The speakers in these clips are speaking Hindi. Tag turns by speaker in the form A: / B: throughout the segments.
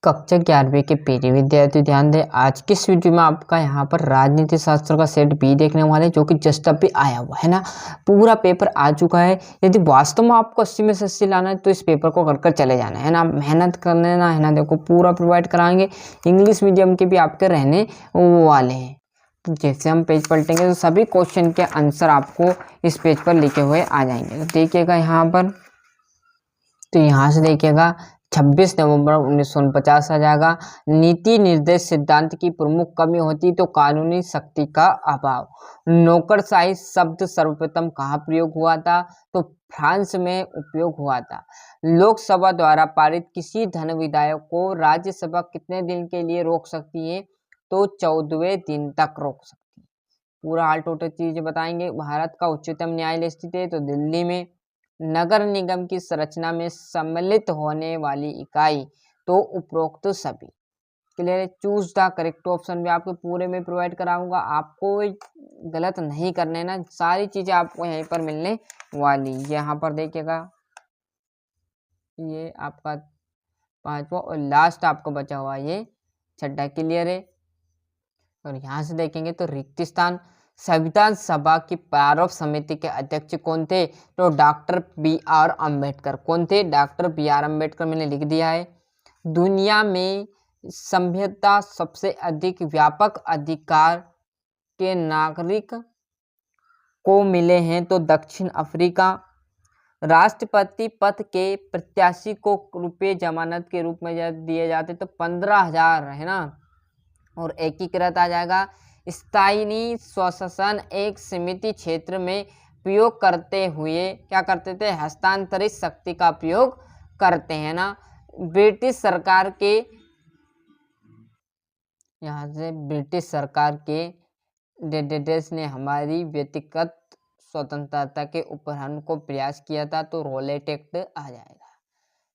A: कक्षा 11वीं के प्रिय विद्यार्थी ध्यान दें। आज की इस वीडियो में आपका यहाँ पर राजनीति शास्त्र का सेट बी देखने वाले, जो कि जस्ट अभी आया हुआ है ना। पूरा पेपर आ चुका है। यदि वास्तव में आपको 80 में से 80 लाना है तो इस पेपर को कर चले जाना है ना, मेहनत कर लेना है ना। देखो पूरा प्रोवाइड कराएंगे। इंग्लिश मीडियम के भी आपके रहने वाले हैं। तो जैसे हम पेज पलटेंगे तो सभी क्वेश्चन के आंसर आपको इस पेज पर लिखे हुए आ जाएंगे। तो देखिएगा यहाँ पर, तो यहाँ से देखिएगा 26 नवंबर 1949 आ जाएगा। नीति निर्देश सिद्धांत की प्रमुख कमी होती तो कानूनी शक्ति का अभाव। नौकरशाही शब्द सर्वप्रथम कहाँ प्रयोग हुआ था? तो फ्रांस में उपयोग हुआ था। लोकसभा द्वारा पारित किसी धन विधेयक को राज्यसभा कितने दिन के लिए रोक सकती है? तो 14वें दिन तक रोक सकती है। पूरा हाल टोटल चीजें बताएंगे। भारत का उच्चतम न्यायालय स्थित है तो दिल्ली में। नगर निगम की संरचना में सम्मिलित होने वाली इकाई तो उपरोक्त सभी। क्लियर है। चूज द करेक्ट ऑप्शन भी आपको पूरे में प्रोवाइड कराऊंगा। आपको गलत नहीं करने ना, सारी चीजें आपको यहीं पर मिलने वाली। यहाँ पर देखिएगा, ये आपका पांचवा और लास्ट आपको बचा हुआ ये छठा। क्लियर है। और यहाँ से देखेंगे तो रिक्त स्थान। संविधान सभा की प्रारूप समिति के अध्यक्ष कौन थे? तो डॉक्टर बी.आर. अम्बेडकर। कौन थे? Doctor B R. अम्बेडकर। मैंने लिख दिया है। दुनिया में सभ्यता सबसे अधिक व्यापक अधिकार के नागरिक को मिले हैं तो दक्षिण अफ्रीका। राष्ट्रपति पद के प्रत्याशी को रुपये जमानत के रूप में दिए जाते तो 15,000 है ना। और एकीकृत आ जाएगा। स्थायी स्वशासन एक सीमित क्षेत्र में प्रयोग करते हुए क्या करते थे? हस्तांतरित शक्ति का प्रयोग करते हैं ना। ब्रिटिश सरकार के, यहाँ से ब्रिटिश सरकार के डेडेस ने हमारी व्यक्तिगत स्वतंत्रता के उपहरण को प्रयास किया था तो रोलेट एक्ट आ जाएगा।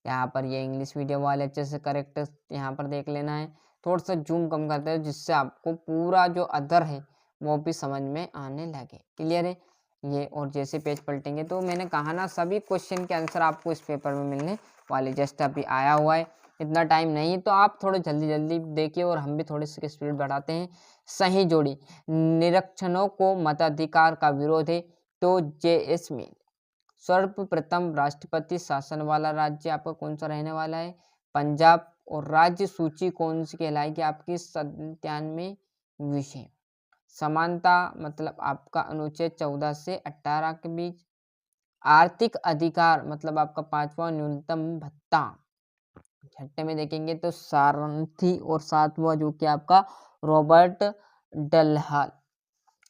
A: यहाँ पर ये इंग्लिश मीडियम वाले अच्छे से करेक्ट यहाँ पर देख लेना है। थोड़ा सा जूम कम करते हैं जिससे आपको पूरा जो अदर है वो भी समझ में आने लगे। क्लियर है ये। और जैसे पेज पलटेंगे तो मैंने कहा ना, सभी क्वेश्चन के आंसर आपको इस पेपर में मिलने वाले। जस्ट अभी आया हुआ है, इतना टाइम नहीं, तो आप थोड़े जल्दी जल्दी देखिए और हम भी थोड़ी सी स्पीड बढ़ाते हैं। सही जोड़ी। निरक्षरों को मताधिकार का विरोध है तो जे.एस. मिल। सर्वप्रथम राष्ट्रपति शासन वाला राज्य आपका कौन सा रहने वाला है? पंजाब। और राज्य सूची कौन सी कहलाएगी आपकी? 97 विषय। समानता मतलब आपका अनुच्छेद 14 से 18 के बीच। आर्थिक अधिकार मतलब आपका 5वां न्यूनतम भत्ता। छठे में देखेंगे तो सारथी। और 7वां जो कि आपका रॉबर्ट डलहाल।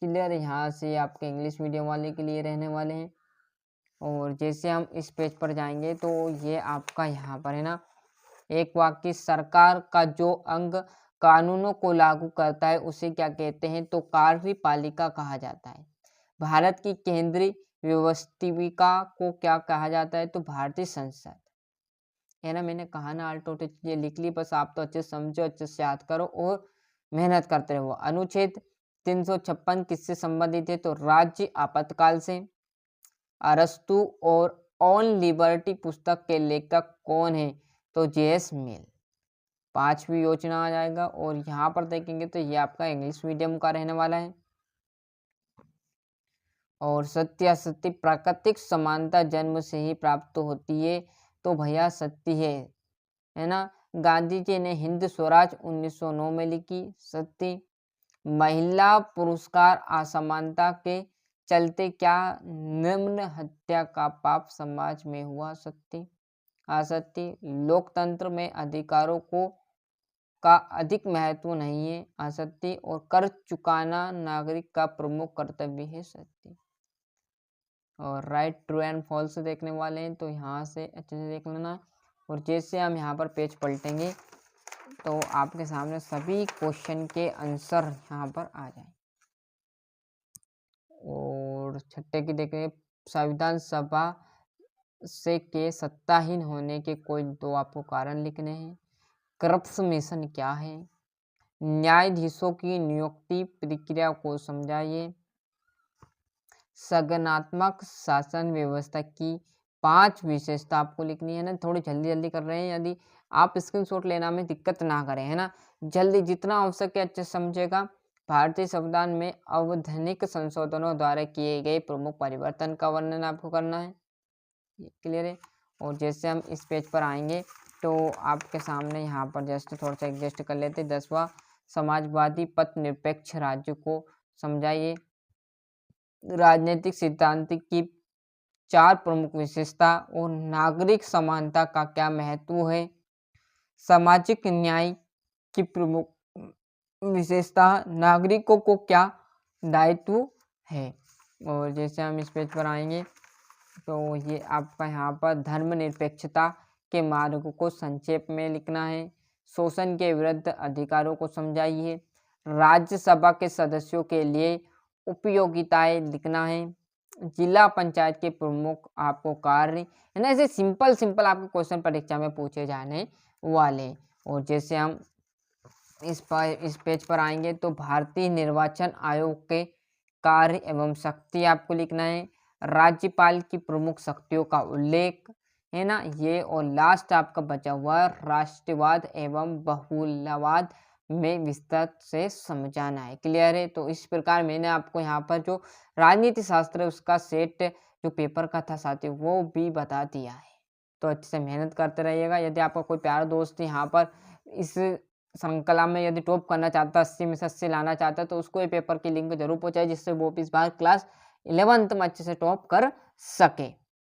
A: क्लियर। यहाँ से आपके इंग्लिश मीडियम वाले के लिए रहने वाले हैं। और जैसे हम इस पेज पर जाएंगे तो ये आपका यहाँ पर है ना, एक वाक्य। सरकार का जो अंग कानूनों को लागू करता है उसे क्या कहते हैं? तो कार्यपालिका कहा जाता है। भारत की केंद्रीय व्यवस्थिका को क्या कहा जाता है? तो भारतीय संसद है ना। मैंने कहा ना, आल टोटल चीजें लिख ली, बस आप तो अच्छे समझो, अच्छे से याद करो और मेहनत करते रहो। अनुच्छेद 356 किससे संबंधित है? तो राज्य आपातकाल से। अरस्तु और ऑन लिबर्टी पुस्तक के लेखक कौन है? तो जे.एस. मिल। 5वीं योजना आ जाएगा। और यहाँ पर देखेंगे तो ये आपका इंग्लिश मीडियम का रहने वाला है। और सत्य असत्य। प्राकृतिक समानता जन्म से ही प्राप्त होती है तो भैया सत्य है ना। गांधी जी ने हिंद स्वराज 1909 में लिखी। सत्य। महिला पुरस्कार असमानता के चलते क्या निम्न हत्या का पाप समाज में हुआ? सत्य। असत्य। लोकतंत्र में अधिकारों को का अधिक महत्व नहीं है। असत्य। और कर चुकाना नागरिक का प्रमुख कर्तव्य है। सत्य। और राइट, ट्रू एंड फॉल्स देखने वाले हैं तो यहाँ से अच्छे से देख लेना। और जैसे हम यहाँ पर पेज पलटेंगे तो आपके सामने सभी क्वेश्चन के आंसर यहाँ पर आ जाए। और छठे की देखें, संविधान सभा से के सत्ताहीन होने के कोई दो आपको कारण लिखने हैं। करप्शन मिशन क्या है? न्यायाधीशों की नियुक्ति प्रक्रिया को समझाइए। संगठनात्मक शासन व्यवस्था की 5 विशेषता आपको लिखनी है ना। थोड़ी जल्दी जल्दी कर रहे हैं, यदि आप स्क्रीनशॉट लेना में दिक्कत ना करें, है ना। जल्दी जितना हो सके अच्छे से समझेगा। भारतीय संविधान में अवैधानिक संशोधनों द्वारा किए गए प्रमुख परिवर्तन का वर्णन आपको करना है, ये क्लियर है। और जैसे हम इस पेज पर आएंगे तो आपके सामने यहाँ पर जस्ट थोड़ा सा एडजस्ट कर लेते। 10वां, समाजवादी पथ निरपेक्ष राज्य को समझाइए। राजनीतिक सिद्धांत की 4 प्रमुख विशेषता और नागरिक समानता का क्या महत्व है। सामाजिक न्याय की प्रमुख विशेषता, नागरिकों को क्या दायित्व है। और जैसे हम इस पेज पर आएंगे तो ये आपका यहाँ पर धर्मनिरपेक्षता के मार्ग को संक्षेप में लिखना है। शोषण के विरुद्ध अधिकारों को समझाइए। राज्यसभा के सदस्यों के लिए उपयोगिताएं लिखना है। जिला पंचायत के प्रमुख आपको कार्य, है ना। ऐसे सिंपल आपके क्वेश्चन परीक्षा में पूछे जाने वाले। और जैसे हम इस पेज पर आएंगे तो भारतीय निर्वाचन आयोग के कार्य एवं शक्ति आपको लिखना है। राज्यपाल की प्रमुख शक्तियों का उल्लेख, है ना ये। और लास्ट आपका बचा हुआ राष्ट्रवाद एवं बहुलवाद में विस्तार से समझाना है, क्लियर है। तो इस प्रकार मैंने आपको यहाँ पर जो राजनीति शास्त्र है उसका सेट जो पेपर का था साथियों वो भी बता दिया है। तो अच्छे से मेहनत करते रहिएगा। यदि आपका कोई प्यारा दोस्त यहाँ पर इस श्रृंखला में यदि टॉप करना चाहता है, 80 में से 80 लाना चाहता है, तो उसको ये पेपर की लिंक जरूर पहुंचाए जिससे वो इस बार क्लास 11th में अच्छे से टॉप कर सके।